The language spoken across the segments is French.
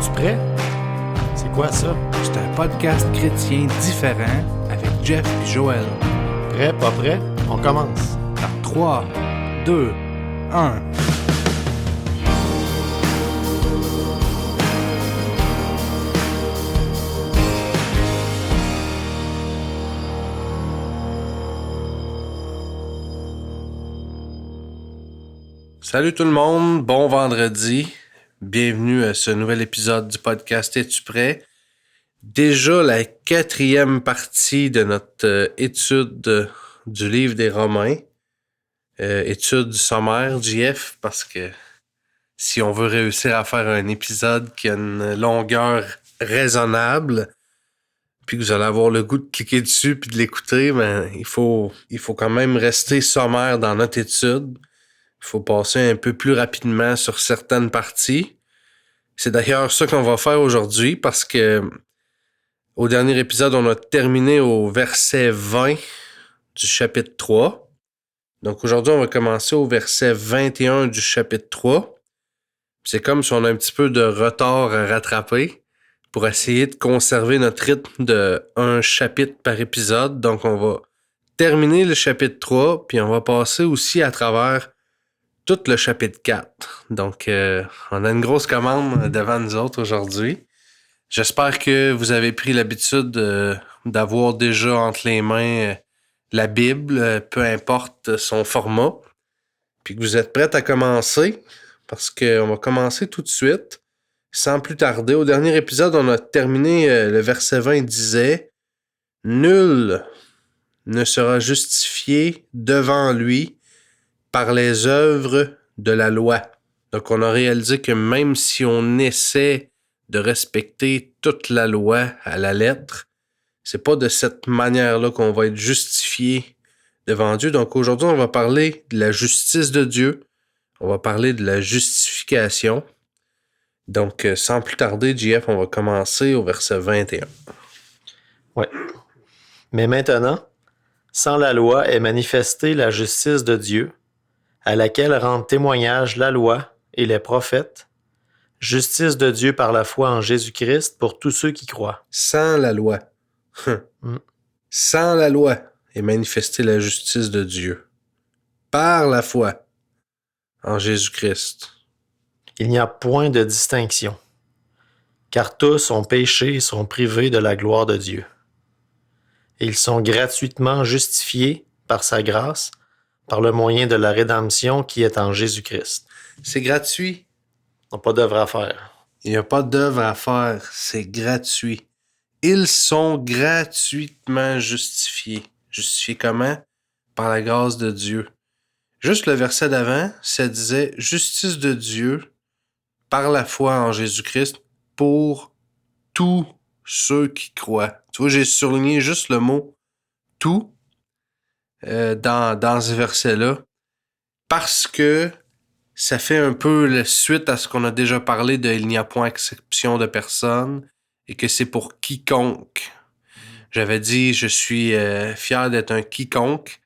Es-tu prêt? C'est quoi ça? C'est un podcast chrétien différent avec Jeff et Joël. Prêt, pas prêt? On commence. Dans 3, 2, 1. Salut tout le monde, bon vendredi. Bienvenue à ce nouvel épisode du podcast Es-tu prêt? Déjà la 4e partie de notre étude du livre des Romains. Étude sommaire, JF, parce que si on veut réussir à faire un épisode qui a une longueur raisonnable, puis que vous allez avoir le goût de cliquer dessus puis de l'écouter, ben, il faut quand même rester sommaire dans notre étude. Il faut passer un peu plus rapidement sur certaines parties. C'est d'ailleurs ça qu'on va faire aujourd'hui parce que au dernier épisode, on a terminé au verset 20 du chapitre 3. Donc aujourd'hui, on va commencer au verset 21 du chapitre 3. C'est comme si on a un petit peu de retard à rattraper pour essayer de conserver notre rythme de un chapitre par épisode. Donc on va terminer le chapitre 3, puis on va passer aussi à travers tout le chapitre 4. Donc, on a une grosse commande devant nous autres aujourd'hui. J'espère que vous avez pris l'habitude d'avoir déjà entre les mains la Bible, peu importe son format, puis que vous êtes prêts à commencer, parce qu'on va commencer tout de suite, sans plus tarder. Au dernier épisode, on a terminé le verset 20, il disait « Nul ne sera justifié devant lui par les œuvres de la loi. » Donc, on a réalisé que même si on essaie de respecter toute la loi à la lettre, c'est pas de cette manière-là qu'on va être justifié devant Dieu. Donc, aujourd'hui, on va parler de la justice de Dieu. On va parler de la justification. Donc, sans plus tarder, JF, on va commencer au verset 21. Ouais. Mais maintenant, sans la loi est manifestée la justice de Dieu, à laquelle rendent témoignage la loi et les prophètes, justice de Dieu par la foi en Jésus-Christ pour tous ceux qui croient. Sans la loi. Sans la loi est manifestée la justice de Dieu. Par la foi en Jésus-Christ. Il n'y a point de distinction, car tous ont péché et sont privés de la gloire de Dieu. Et ils sont gratuitement justifiés par sa grâce, par le moyen de la rédemption qui est en Jésus-Christ. C'est gratuit. Ils n'ont pas d'œuvre à faire. Il n'y a pas d'œuvre à faire. C'est gratuit. Ils sont gratuitement justifiés. Justifiés comment? Par la grâce de Dieu. Juste le verset d'avant, ça disait « Justice de Dieu par la foi en Jésus-Christ pour tous ceux qui croient. » Tu vois, j'ai souligné juste le mot « tout » dans ce verset-là parce que ça fait un peu la suite à ce qu'on a déjà parlé de « Il n'y a point exception de personne » et que c'est pour quiconque. J'avais dit « Je suis fier d'être un quiconque ».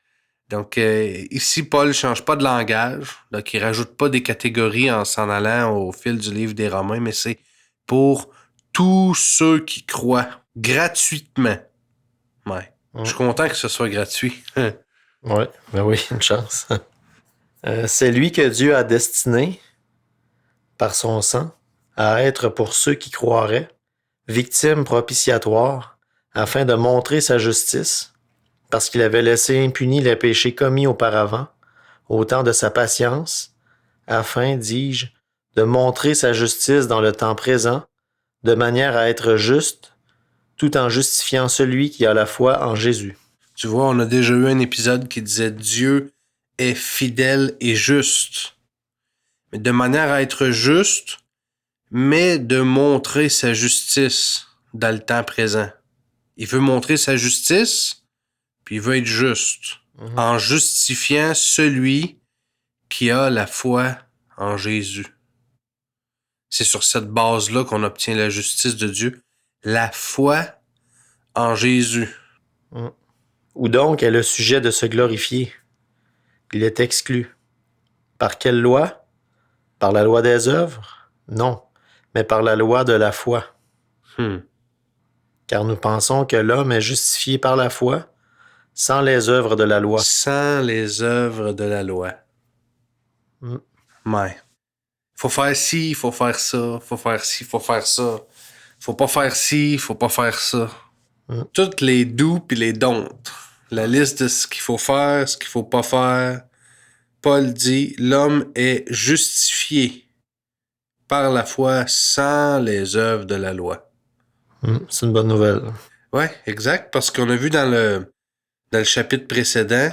Donc, ici, Paul ne change pas de langage. Donc, il ne rajoute pas des catégories en s'en allant au fil du livre des Romains, mais c'est pour tous ceux qui croient gratuitement. Ouais. Je suis content que ce soit gratuit. Ouais, ben oui, une chance. C'est lui que Dieu a destiné, par son sang, à être pour ceux qui croiraient, victime propitiatoire, afin de montrer sa justice, parce qu'il avait laissé impunis les péchés commis auparavant, au temps de sa patience, afin, dis-je, de montrer sa justice dans le temps présent, de manière à être juste, tout en justifiant celui qui a la foi en Jésus. Tu vois, on a déjà eu un épisode qui disait « Dieu est fidèle et juste ». Mais de manière à être juste, mais de montrer sa justice dans le temps présent. Il veut montrer sa justice, puis il veut être juste, en justifiant celui qui a la foi en Jésus. C'est sur cette base-là qu'on obtient la justice de Dieu. La foi en Jésus. Où donc est le sujet de se glorifier? Il est exclu. Par quelle loi? Par la loi des œuvres? Non, mais par la loi de la foi. Hmm. Car nous pensons que l'homme est justifié par la foi, sans les œuvres de la loi. Sans les œuvres de la loi. Hmm. Ouais. Faut faire ci, faut faire ça, faut faire ci, faut faire ça. Faut pas faire ci, faut pas faire ça. Toutes les doux pis les don'ts. La liste de ce qu'il faut faire, ce qu'il faut pas faire. Paul dit, l'homme est justifié par la foi sans les œuvres de la loi. C'est une bonne nouvelle. Ouais, exact, parce qu'on a vu dans le chapitre précédent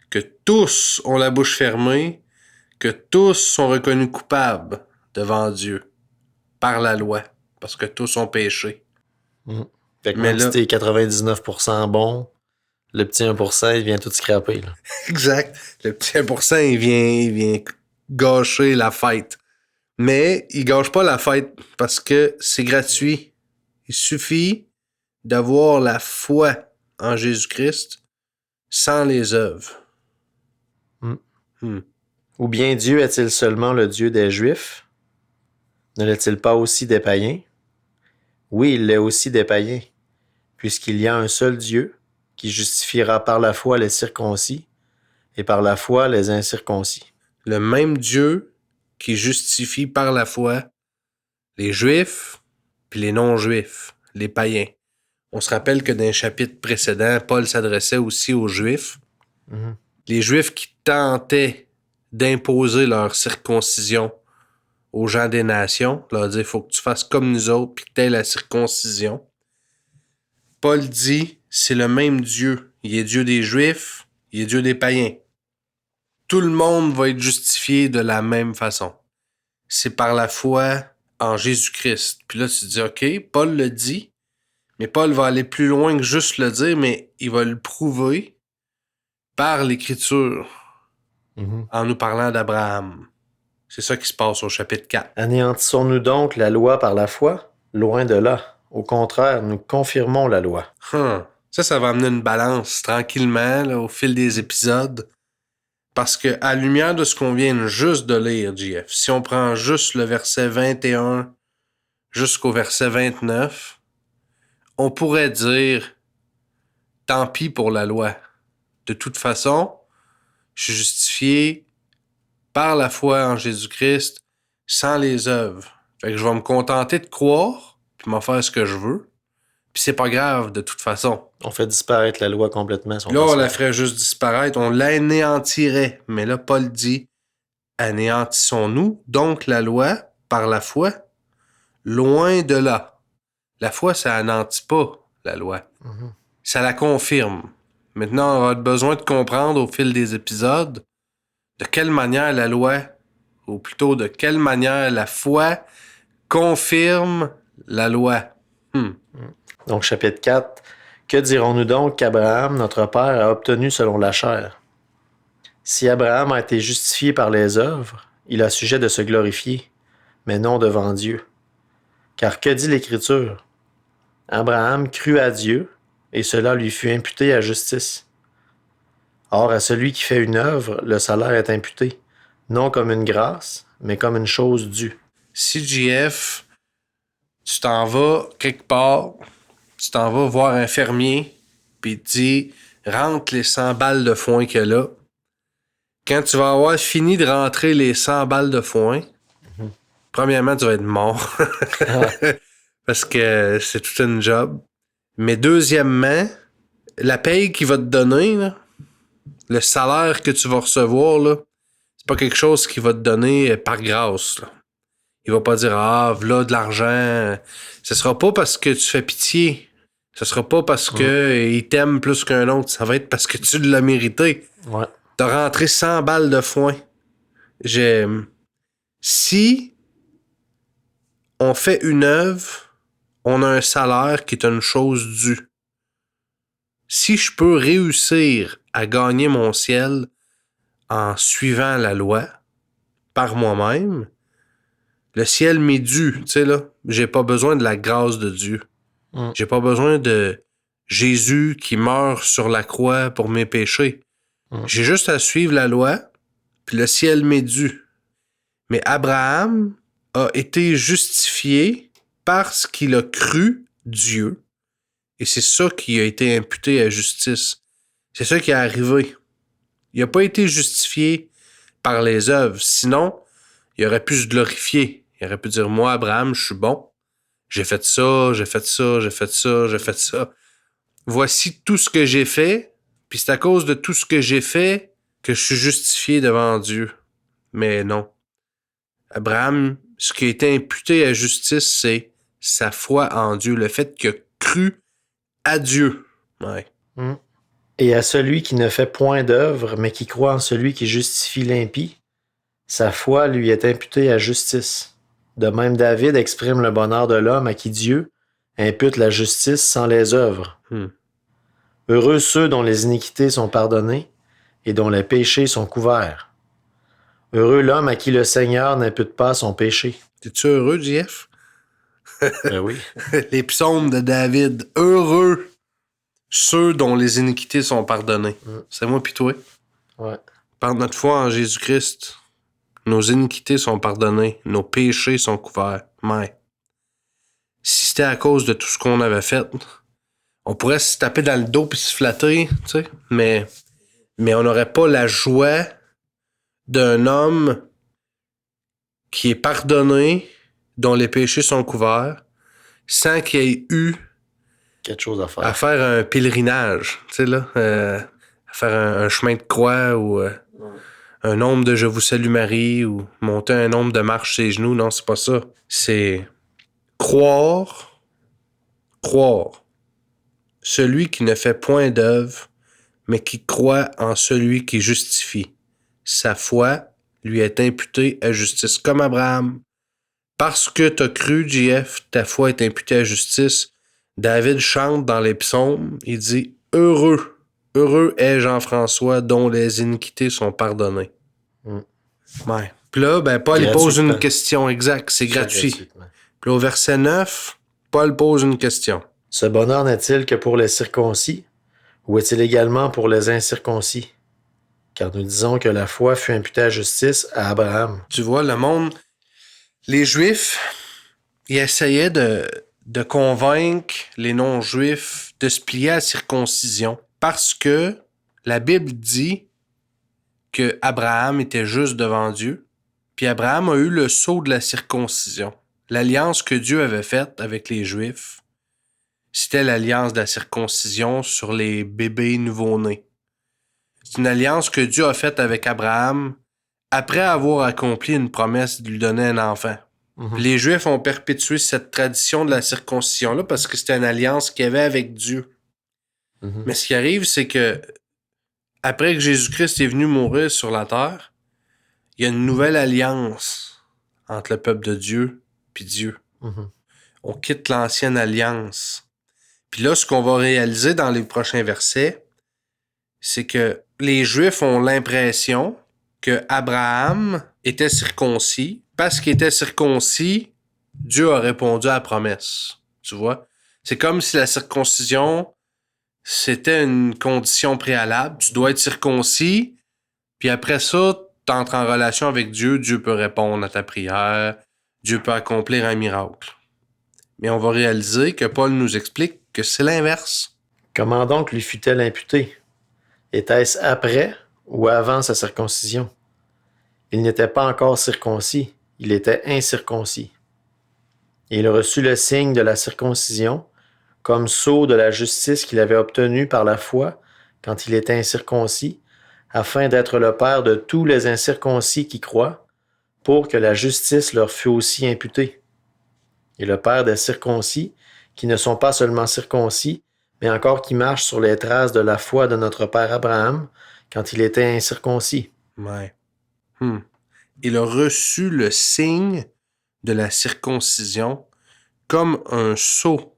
que tous ont la bouche fermée, que tous sont reconnus coupables devant Dieu par la loi, parce que tous ont péché. Fait que Mais même là- si t'es 99% bon, le petit 1%, il vient tout scraper. Là. Exact. Le petit 1%, il vient gâcher la fête. Mais il gâche pas la fête parce que c'est gratuit. Il suffit d'avoir la foi en Jésus-Christ sans les œuvres. Ou bien Dieu est-il seulement le Dieu des Juifs? Ne l'est-il pas aussi des païens? Oui, il l'est aussi des païens, puisqu'il y a un seul Dieu qui justifiera par la foi les circoncis et par la foi les incirconcis. Le même Dieu qui justifie par la foi les Juifs puis les non-Juifs, les païens. On se rappelle que dans les chapitres précédents, Paul s'adressait aussi aux Juifs. Mhm. Les Juifs qui tentaient d'imposer leur circoncision aux gens des nations, leur dire, il faut que tu fasses comme nous autres, puis que tu aies la circoncision. Paul dit, c'est le même Dieu. Il est Dieu des Juifs, il est Dieu des païens. Tout le monde va être justifié de la même façon. C'est par la foi en Jésus-Christ. Puis là, tu te dis, OK, Paul le dit, mais Paul va aller plus loin que juste le dire, mais il va le prouver par l'Écriture, en nous parlant d'Abraham. C'est ça qui se passe au chapitre 4. Anéantissons-nous donc la loi par la foi? Loin de là. Au contraire, nous confirmons la loi. Ça va amener une balance tranquillement là, au fil des épisodes. Parce que à la lumière de ce qu'on vient juste de lire, JF, si on prend juste le verset 21 jusqu'au verset 29, on pourrait dire tant pis pour la loi. De toute façon, je suis justifié par la foi en Jésus-Christ sans les œuvres. Fait que je vais me contenter de croire puis m'en faire ce que je veux. Puis c'est pas grave de toute façon. On fait disparaître la loi complètement. Si Là, on fait la ça. ferait juste disparaître, on l'anéantirait. Mais là, Paul dit, anéantissons-nous donc la loi par la foi, loin de là. La foi, ça anéantit pas la loi. Ça la confirme. Maintenant, on va avoir besoin de comprendre au fil des épisodes de quelle manière la loi, ou plutôt de quelle manière la foi confirme la loi. Donc, chapitre 4. Que dirons-nous donc qu'Abraham, notre père, a obtenu selon la chair? Si Abraham a été justifié par les œuvres, il a sujet de se glorifier, mais non devant Dieu. Car que dit l'Écriture? Abraham crut à Dieu, et cela lui fut imputé à justice. Or, à celui qui fait une œuvre, le salaire est imputé, non comme une grâce, mais comme une chose due. Si JF, tu t'en vas quelque part, tu t'en vas voir un fermier, puis il te dit rentre les 100 balles de foin qu'il y a là. Quand tu vas avoir fini de rentrer les 100 balles de foin, premièrement, tu vas être mort. Parce que c'est tout un job. Mais deuxièmement, la paye qu'il va te donner, là, le salaire que tu vas recevoir, là, c'est pas quelque chose qu'il va te donner par grâce. Là. Il va pas dire ah, voilà de l'argent. Ce sera pas parce que tu fais pitié. Ce sera pas parce que il t'aime plus qu'un autre. Ça va être parce que tu l'as mérité. Ouais. T'as rentré 100 balles de foin. Si on fait une œuvre, on a un salaire qui est une chose due. Si je peux réussir à gagner mon ciel en suivant la loi par moi-même, le ciel m'est dû. Tu sais, là, j'ai pas besoin de la grâce de Dieu. J'ai pas besoin de Jésus qui meurt sur la croix pour mes péchés. J'ai juste à suivre la loi, puis le ciel m'est dû. Mais Abraham a été justifié parce qu'il a cru Dieu. Et c'est ça qui a été imputé à justice. C'est ça qui est arrivé. Il n'a pas été justifié par les œuvres. Sinon, il aurait pu se glorifier. Il aurait pu dire, moi, Abraham, je suis bon. J'ai fait ça, j'ai fait ça, j'ai fait ça, j'ai fait ça. Voici tout ce que j'ai fait. Puis c'est à cause de tout ce que j'ai fait que je suis justifié devant Dieu. Mais non. Abraham, ce qui a été imputé à justice, c'est sa foi en Dieu. Le fait qu'il a cru à Dieu. Ouais. Et à celui qui ne fait point d'œuvre, mais qui croit en celui qui justifie l'impie, sa foi lui est imputée à justice. De même, David exprime le bonheur de l'homme à qui Dieu impute la justice sans les œuvres. Heureux ceux dont les iniquités sont pardonnées et dont les péchés sont couverts. Heureux l'homme à qui le Seigneur n'impute pas son péché. T'es-tu heureux, JF? Oui. Les psaumes de David. Heureux ceux dont les iniquités sont pardonnées. C'est moi pis toi. Ouais. Par notre foi en Jésus-Christ, nos iniquités sont pardonnées, nos péchés sont couverts. Mais si c'était à cause de tout ce qu'on avait fait, on pourrait se taper dans le dos puis se flatter, tu sais, mais on n'aurait pas la joie d'un homme qui est pardonné, dont les péchés sont couverts, sans qu'il y ait eu Quelque chose à faire. à faire un pèlerinage, tu sais, là, à faire un chemin de croix ou un nombre de Je vous salue Marie ou monter un nombre de marches ses genoux. Non, c'est pas ça. C'est croire. Celui qui ne fait point d'œuvre, mais qui croit en celui qui justifie. Sa foi lui est imputée à justice, comme Abraham. Parce que t'as cru, JF, ta foi est imputée à justice. David chante dans les psaumes, il dit « Heureux, heureux est Jean-François dont les iniquités sont pardonnées. » Ouais. Puis là, ben, Paul il pose une question exacte, c'est gratuit. Puis au verset 9, Paul pose une question. Ce bonheur n'est-il que pour les circoncis, ou est-il également pour les incirconcis? Car nous disons que la foi fut imputée à justice à Abraham. Tu vois, le monde, les Juifs, ils essayaient de convaincre les non-Juifs de se plier à la circoncision parce que la Bible dit que Abraham était juste devant Dieu, puis Abraham a eu le sceau de la circoncision. L'alliance que Dieu avait faite avec les Juifs, c'était l'alliance de la circoncision sur les bébés nouveau-nés. C'est une alliance que Dieu a faite avec Abraham après avoir accompli une promesse de lui donner un enfant. Les Juifs ont perpétué cette tradition de la circoncision-là parce que c'était une alliance qu'il y avait avec Dieu. Mais ce qui arrive, c'est que après que Jésus-Christ est venu mourir sur la terre, il y a une nouvelle alliance entre le peuple de Dieu puis Dieu. On quitte l'ancienne alliance. Puis là, ce qu'on va réaliser dans les prochains versets, c'est que les Juifs ont l'impression que Abraham était circoncis. Parce qu'il était circoncis, Dieu a répondu à la promesse. Tu vois? C'est comme si la circoncision, c'était une condition préalable. Tu dois être circoncis, puis après ça, tu entres en relation avec Dieu. Dieu peut répondre à ta prière. Dieu peut accomplir un miracle. Mais on va réaliser que Paul nous explique que c'est l'inverse. Comment donc lui fut-elle imputée? Était-ce après ou avant sa circoncision? Il n'était pas encore circoncis, il était incirconcis. Il reçut le signe de la circoncision comme sceau de la justice qu'il avait obtenue par la foi quand il était incirconcis, afin d'être le père de tous les incirconcis qui croient, pour que la justice leur fût aussi imputée. Et le père des circoncis, qui ne sont pas seulement circoncis, mais encore qui marchent sur les traces de la foi de notre père Abraham quand il était incirconcis. Ouais. Il a reçu le signe de la circoncision comme un sceau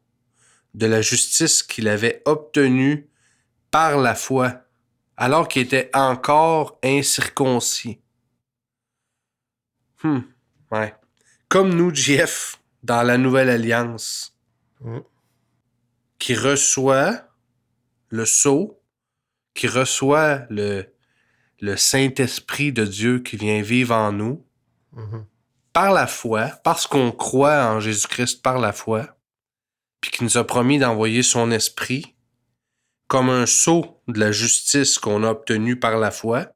de la justice qu'il avait obtenue par la foi, alors qu'il était encore incirconcis. Ouais. Comme nous, JF, dans la Nouvelle Alliance, qui reçoit le sceau, qui reçoit le Saint-Esprit de Dieu qui vient vivre en nous. par la foi, parce qu'on croit en Jésus-Christ par la foi, puis qu'il nous a promis d'envoyer son esprit, comme un sceau de la justice qu'on a obtenu par la foi,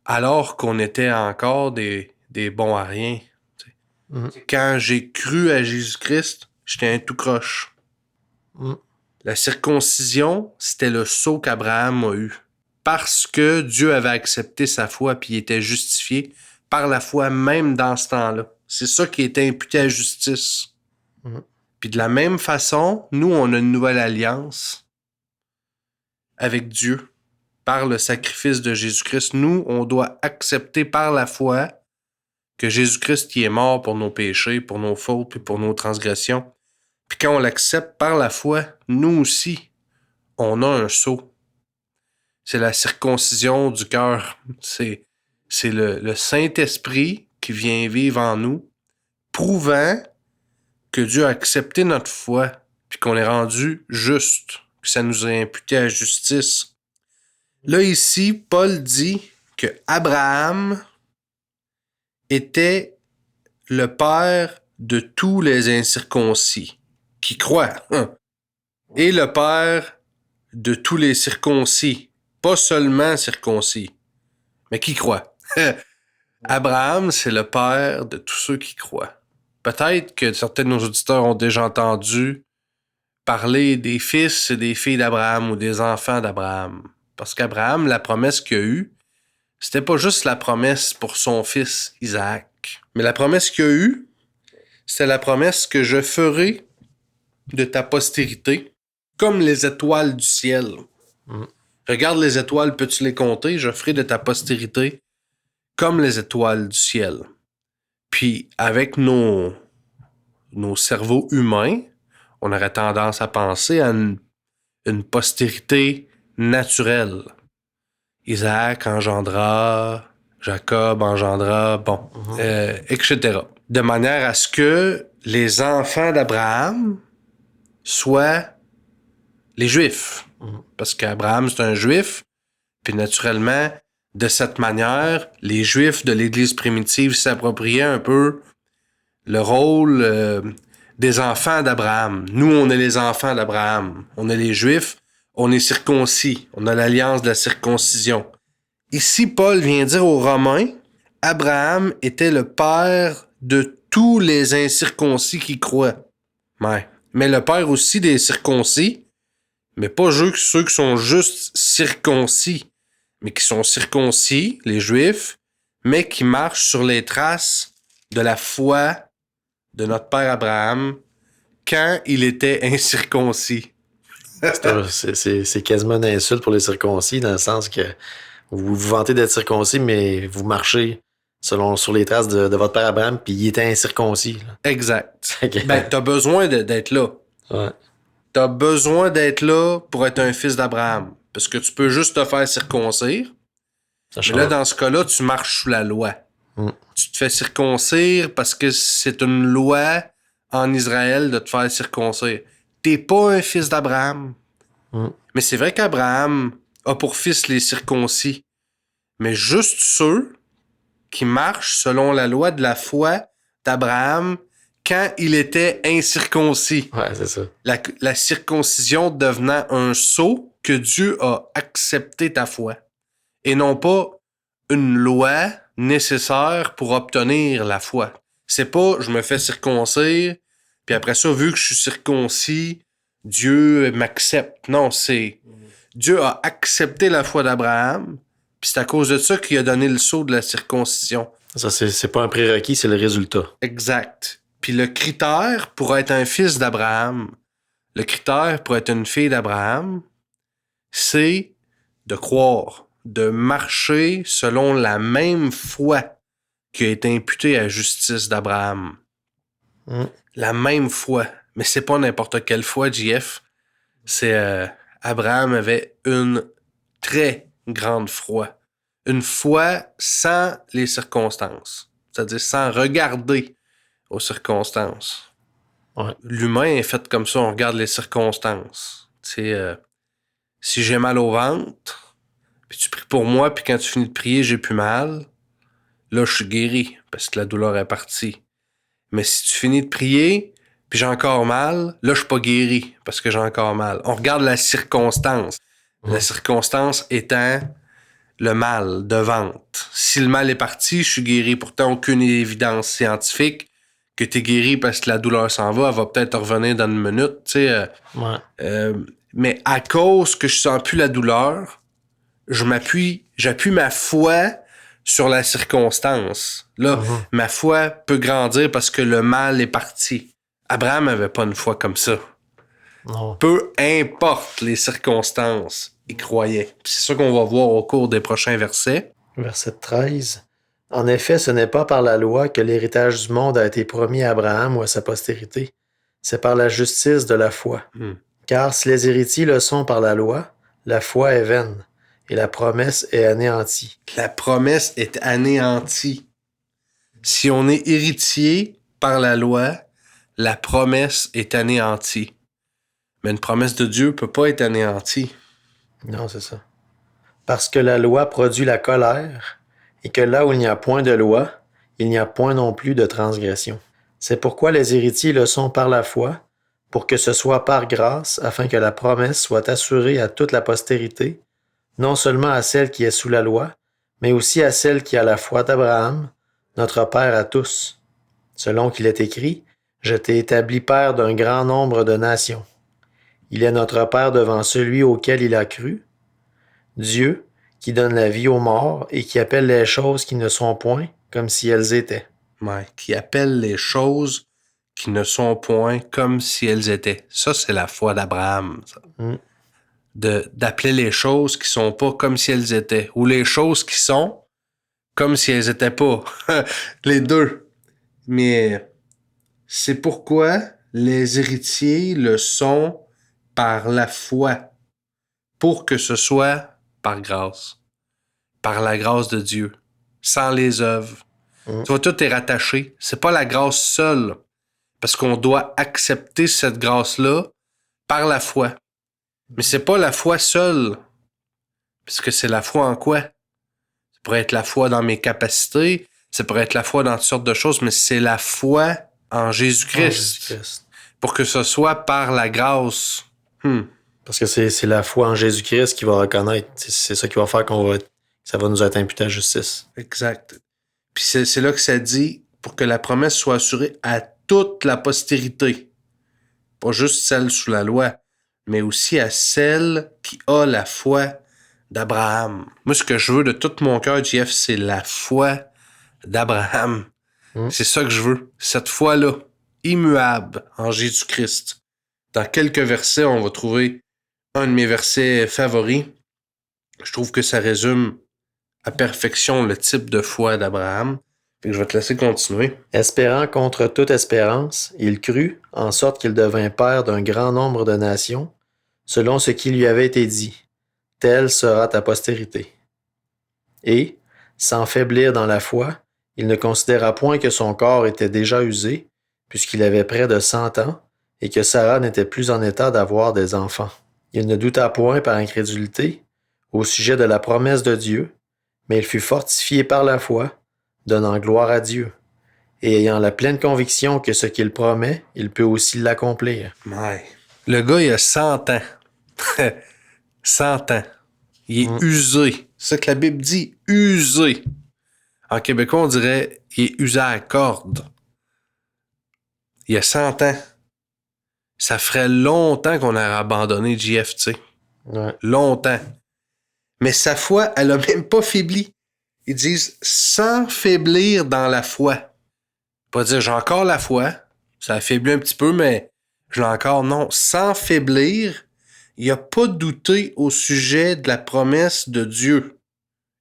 alors qu'on était encore des bons à rien. Quand j'ai cru à Jésus-Christ, j'étais un tout croche. La circoncision, c'était le sceau qu'Abraham a eu. Parce que Dieu avait accepté sa foi puis il était justifié par la foi même dans ce temps-là. C'est ça qui était imputé à justice. Puis de la même façon, nous, on a une nouvelle alliance avec Dieu par le sacrifice de Jésus-Christ. Nous, on doit accepter par la foi que Jésus-Christ qui est mort pour nos péchés, pour nos fautes et pour nos transgressions. Puis quand on l'accepte par la foi, nous aussi, on a un sceau. C'est la circoncision du cœur. C'est le Saint-Esprit qui vient vivre en nous, prouvant que Dieu a accepté notre foi, puis qu'on est rendu juste, que ça nous a imputé à justice. Là, ici, Paul dit que Abraham était le père de tous les incirconcis qui croient, et le père de tous les circoncis, pas seulement circoncis, mais qui croient. Abraham, c'est le père de tous ceux qui croient. Peut-être que certains de nos auditeurs ont déjà entendu parler des fils et des filles d'Abraham ou des enfants d'Abraham. Parce qu'Abraham, la promesse qu'il a eue, c'était pas juste la promesse pour son fils Isaac. Mais la promesse qu'il a eue, c'était la promesse que je ferai de ta postérité comme les étoiles du ciel. Regarde les étoiles, peux-tu les compter? Je ferai de ta postérité comme les étoiles du ciel. Puis avec nos cerveaux humains, on aurait tendance à penser à une postérité naturelle. Isaac engendra, Jacob engendra, etc. De manière à ce que les enfants d'Abraham soient les Juifs. Parce qu'Abraham, c'est un Juif, puis naturellement, de cette manière, les Juifs de l'Église primitive s'appropriaient un peu le rôle des enfants d'Abraham. Nous, on est les enfants d'Abraham. On est les Juifs, on est circoncis. On a l'alliance de la circoncision. Ici, Paul vient dire aux Romains, Abraham était le père de tous les incirconcis qui croient. Ouais. Mais le père aussi des circoncis, mais pas ceux qui sont juste circoncis, mais qui sont circoncis, les Juifs, mais qui marchent sur les traces de la foi de notre père Abraham quand il était incirconcis. C'est quasiment une insulte pour les circoncis, dans le sens que vous vous vantez d'être circoncis, mais vous marchez sur les traces de votre père Abraham, puis il était incirconcis. Là. Exact. Ben, t'as besoin d'être là. Ouais. T'as besoin d'être là pour être un fils d'Abraham. Parce que tu peux juste te faire circoncire. Mais là, dans ce cas-là, tu marches sous la loi. Tu te fais circoncire parce que c'est une loi en Israël de te faire circoncire. T'es pas un fils d'Abraham. Mais c'est vrai qu'Abraham a pour fils les circoncis. Mais juste ceux qui marchent selon la loi de la foi d'Abraham quand il était incirconcis. Ouais, c'est ça. La circoncision devenant un sceau que Dieu a accepté ta foi. Et non pas une loi nécessaire pour obtenir la foi. C'est pas je me fais circoncire, puis après ça, vu que je suis circoncis, Dieu m'accepte. Non, c'est Dieu a accepté la foi d'Abraham, puis c'est à cause de ça qu'il a donné le sceau de la circoncision. Ça, c'est pas un prérequis, c'est le résultat. Exact. Puis le critère pour être un fils d'Abraham, le critère pour être une fille d'Abraham, c'est de croire, de marcher selon la même foi qui a été imputée à la justice d'Abraham. La même foi. Mais c'est pas n'importe quelle foi, JF. C'est Abraham avait une très grande foi. Une foi sans les circonstances. C'est-à-dire sans regarder aux circonstances. Ouais. L'humain est fait comme ça, on regarde les circonstances. Tu sais, si j'ai mal au ventre, puis tu pries pour moi, puis quand tu finis de prier, j'ai plus mal, là, je suis guéri parce que la douleur est partie. Mais si tu finis de prier, puis j'ai encore mal, là, je suis pas guéri parce que j'ai encore mal. On regarde la circonstance. La circonstance étant le mal de vente. Si le mal est parti, je suis guéri. Pourtant, aucune évidence scientifique que tu es guéri parce que la douleur s'en va. Elle va peut-être revenir dans une minute. Tu sais, mais à cause que je sens plus la douleur, j'appuie ma foi sur la circonstance. Là, ma foi peut grandir parce que le mal est parti. Abraham n'avait pas une foi comme ça. Non. Peu importe les circonstances, il croyait. Puis c'est ça qu'on va voir au cours des prochains versets. Verset 13. En effet, ce n'est pas par la loi que l'héritage du monde a été promis à Abraham ou à sa postérité. C'est par la justice de la foi. Car si les héritiers le sont par la loi, la foi est vaine et la promesse est anéantie. La promesse est anéantie. Si on est héritier par la loi, la promesse est anéantie. Mais une promesse de Dieu peut pas être anéantie. Non, c'est ça. Parce que la loi produit la colère, et que là où il n'y a point de loi, il n'y a point non plus de transgression. C'est pourquoi les héritiers le sont par la foi, pour que ce soit par grâce, afin que la promesse soit assurée à toute la postérité, non seulement à celle qui est sous la loi, mais aussi à celle qui a la foi d'Abraham, notre Père à tous. Selon qu'il est écrit, « Je t'ai établi Père d'un grand nombre de nations. » Il est notre Père devant celui auquel il a cru, Dieu, qui donne la vie aux morts et qui appelle les choses qui ne sont point comme si elles étaient. Ouais, qui appelle les choses qui ne sont point comme si elles étaient. Ça, c'est la foi d'Abraham. D'appeler les choses qui sont pas comme si elles étaient. Ou les choses qui sont comme si elles étaient pas. Les deux. Mais c'est pourquoi les héritiers le sont par la foi. Pour que ce soit par grâce. Par la grâce de Dieu. Sans les œuvres. Tu vois, tout est rattaché. C'est pas la grâce seule. Parce qu'on doit accepter cette grâce-là par la foi. Mais c'est pas la foi seule. Parce que c'est la foi en quoi? Ça pourrait être la foi dans mes capacités. Ça pourrait être la foi dans toutes sortes de choses. Mais c'est la foi en Jésus-Christ. Pour que ce soit par la grâce. Parce que c'est la foi en Jésus-Christ qui va reconnaître. C'est ça qui va faire ça va nous être imputé à justice. Exact. Puis c'est là que ça dit pour que la promesse soit assurée à toute la postérité. Pas juste celle sous la loi, mais aussi à celle qui a la foi d'Abraham. Moi, ce que je veux de tout mon cœur, JF, c'est la foi d'Abraham. C'est ça que je veux. Cette foi-là, immuable en Jésus-Christ. Dans quelques versets, on va trouver un de mes versets favoris. Je trouve que ça résume à perfection le type de foi d'Abraham. Fait que je vais te laisser continuer. Espérant contre toute espérance, il crut, en sorte qu'il devint père d'un grand nombre de nations, selon ce qui lui avait été dit. Telle sera ta postérité. Et, sans faiblir dans la foi, il ne considéra point que son corps était déjà usé, puisqu'il avait près de 100 ans, et que Sarah n'était plus en état d'avoir des enfants. Il ne douta point par incrédulité au sujet de la promesse de Dieu, mais il fut fortifié par la foi, donnant gloire à Dieu, et ayant la pleine conviction que ce qu'il promet, il peut aussi l'accomplir. Ouais. Le gars, il a 100 ans. 100 ans. Il est usé. C'est ça que la Bible dit, usé. En québécois, on dirait, il est usé à la corde. Il a 100 ans. Ça ferait longtemps qu'on aurait abandonné JF, tu sais. Ouais. Longtemps. Mais sa foi, elle a même pas faibli. Ils disent sans faiblir dans la foi. Pas dire j'ai encore la foi. Ça a faibli un petit peu, mais je l'ai encore. Non. Sans faiblir, il n'a pas douté au sujet de la promesse de Dieu.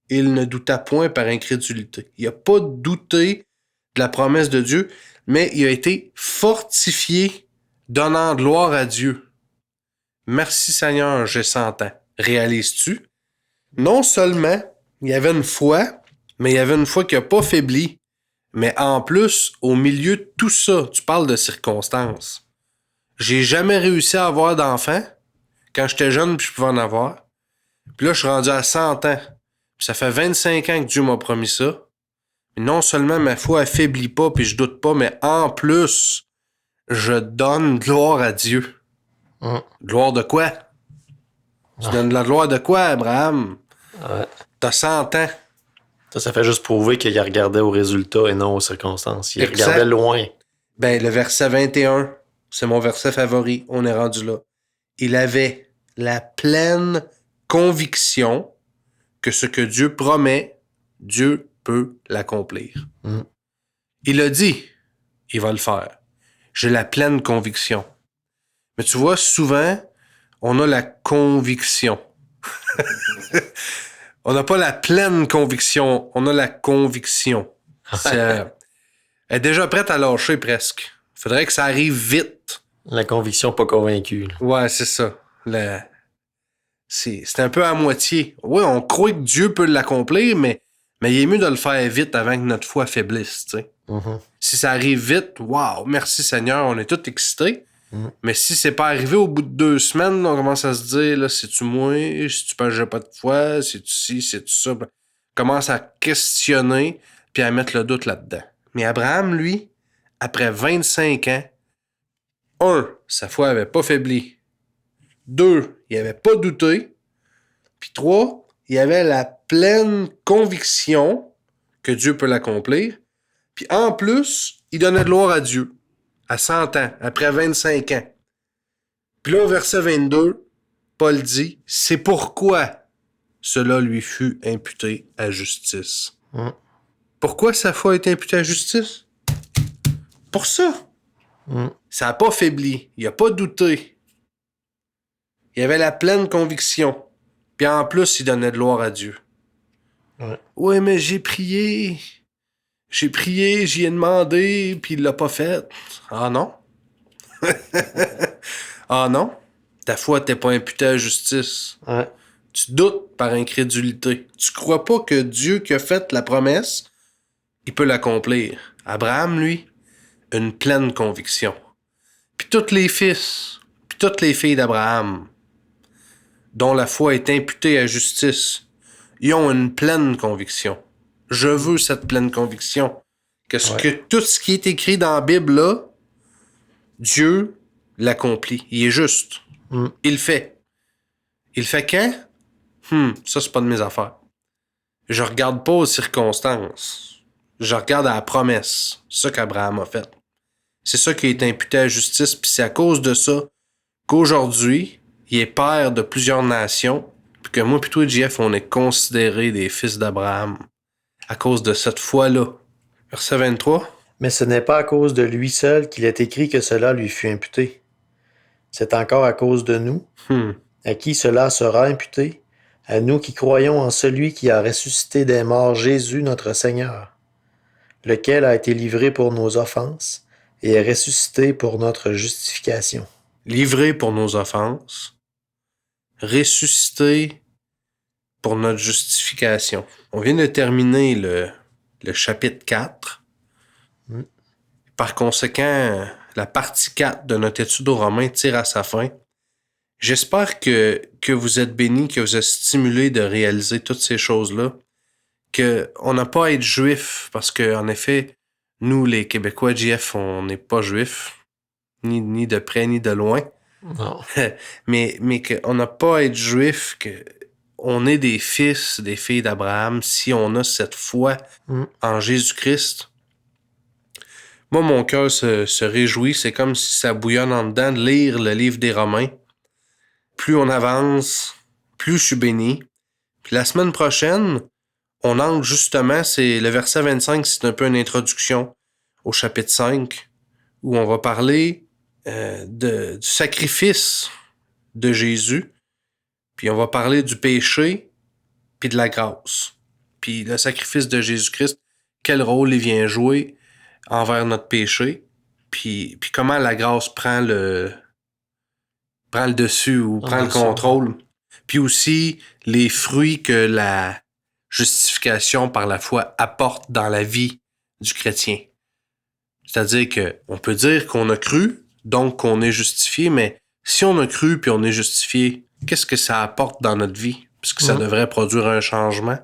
Il ne douta point par incrédulité. Il n'a pas douté de la promesse de Dieu, mais il a été fortifié, donnant gloire à Dieu. Merci Seigneur, j'ai 100 ans. Réalises-tu? Non seulement il y avait une foi, mais il y avait une foi qui n'a pas faibli. Mais en plus, au milieu de tout ça, tu parles de circonstances. J'ai jamais réussi à avoir d'enfants. Quand j'étais jeune, puis je pouvais en avoir. Puis là, je suis rendu à 100 ans. Puis ça fait 25 ans que Dieu m'a promis ça. Non seulement ma foi affaiblit pas puis je doute pas, mais en plus, je donne gloire à Dieu. Gloire de quoi? Tu donnes de la gloire de quoi, Abraham? Ouais. T'as 100 ans. Ça fait juste prouver qu'il regardait aux résultats et non aux circonstances. Il Exact. regardait loin. Ben, le verset 21, c'est mon verset favori. On est rendu là. Il avait la pleine conviction que ce que Dieu promet, Dieu peut l'accomplir. Il a dit, il va le faire. J'ai la pleine conviction. Mais tu vois, souvent, on a la conviction. On n'a pas la pleine conviction, on a la conviction. Elle est déjà prête à lâcher presque. Faudrait que ça arrive vite. La conviction pas convaincue. Là. Ouais, c'est ça. C'est un peu à moitié. Ouais, on croit que Dieu peut l'accomplir, mais il est mieux de le faire vite avant que notre foi faiblisse, tu sais. Si ça arrive vite, wow, merci Seigneur, on est tous excités. Mais si c'est pas arrivé au bout de 2 semaines, on commence à se dire, là, c'est-tu moi? Si tu penses que j'ai pas de foi? C'est-tu ci? C'est-tu ça? Ben, commence à questionner puis à mettre le doute là-dedans. Mais Abraham, lui, après 25 ans, 1, sa foi avait pas faibli. 2, il avait pas douté. Puis 3, il avait la pleine conviction que Dieu peut l'accomplir. Puis en plus, il donnait de gloire à Dieu. À 100 ans, après 25 ans. Puis là, au verset 22, Paul dit, « C'est pourquoi cela lui fut imputé à justice. » Pourquoi sa foi est imputée à justice? Pour ça. Ça n'a pas faibli. Il n'a pas douté. Il avait la pleine conviction. Puis en plus, il donnait de gloire à Dieu. Ouais, mais j'ai prié. J'y ai demandé, puis il l'a pas fait. Ah non? Ah non? Ta foi t'est pas imputée à justice. Ouais. Tu doutes par incrédulité. Tu crois pas que Dieu qui a fait la promesse, il peut l'accomplir. Abraham, lui, une pleine conviction. Puis tous les fils, puis toutes les filles d'Abraham, dont la foi est imputée à justice, ils ont une pleine conviction. Je veux cette pleine conviction que tout ce qui est écrit dans la Bible là, Dieu l'accomplit. Il est juste. Il le fait. Il le fait quand? Ça, c'est pas de mes affaires. Je regarde pas aux circonstances. Je regarde à la promesse. C'est ça qu'Abraham a fait. C'est ça qui est imputé à justice, puis c'est à cause de ça qu'aujourd'hui, il est père de plusieurs nations, puis que moi puis toi, JF, on est considérés des fils d'Abraham à cause de cette foi-là. Verset 23. Mais ce n'est pas à cause de lui seul qu'il est écrit que cela lui fut imputé. C'est encore à cause de nous, à qui cela sera imputé, à nous qui croyons en celui qui a ressuscité des morts Jésus notre Seigneur, lequel a été livré pour nos offenses et est ressuscité pour notre justification. Livré pour nos offenses, ressuscité pour notre justification. On vient de terminer le chapitre 4. Par conséquent, la partie 4 de notre étude aux Romains tire à sa fin. J'espère que vous êtes bénis, que vous êtes stimulés de réaliser toutes ces choses-là, qu'on n'a pas à être juif, parce qu'en effet, nous, les Québécois, JF, on n'est pas juifs, ni de près ni de loin. Non. mais qu'on n'a pas à être juif, qu'on est des fils, des filles d'Abraham, si on a cette foi en Jésus-Christ. Moi, mon cœur se réjouit. C'est comme si ça bouillonne en dedans de lire le livre des Romains. Plus on avance, plus je suis béni. Puis la semaine prochaine, on entre justement, c'est le verset 25, c'est un peu une introduction au chapitre 5, où on va parler du sacrifice de Jésus, puis on va parler du péché, puis de la grâce. Puis le sacrifice de Jésus-Christ, quel rôle il vient jouer envers notre péché, puis comment la grâce prend le dessus ou prend le contrôle. Puis aussi les fruits que la justification par la foi apporte dans la vie du chrétien. C'est-à-dire qu'on peut dire qu'on a cru, donc qu'on est justifié, mais si on a cru puis on est justifié, qu'est-ce que ça apporte dans notre vie? Puisque ça devrait produire un changement.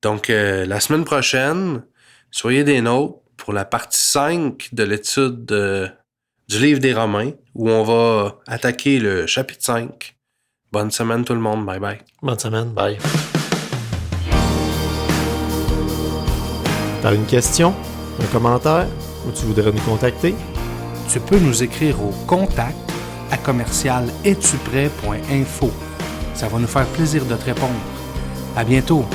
Donc, la semaine prochaine, soyez des nôtres pour la partie 5 de l'étude du livre des Romains, où on va attaquer le chapitre 5. Bonne semaine tout le monde, bye bye. Bonne semaine, bye. T'as une question, un commentaire, ou tu voudrais nous contacter? Tu peux nous écrire au contact@commercial-es-tu-prêt.info. Ça va nous faire plaisir de te répondre. À bientôt!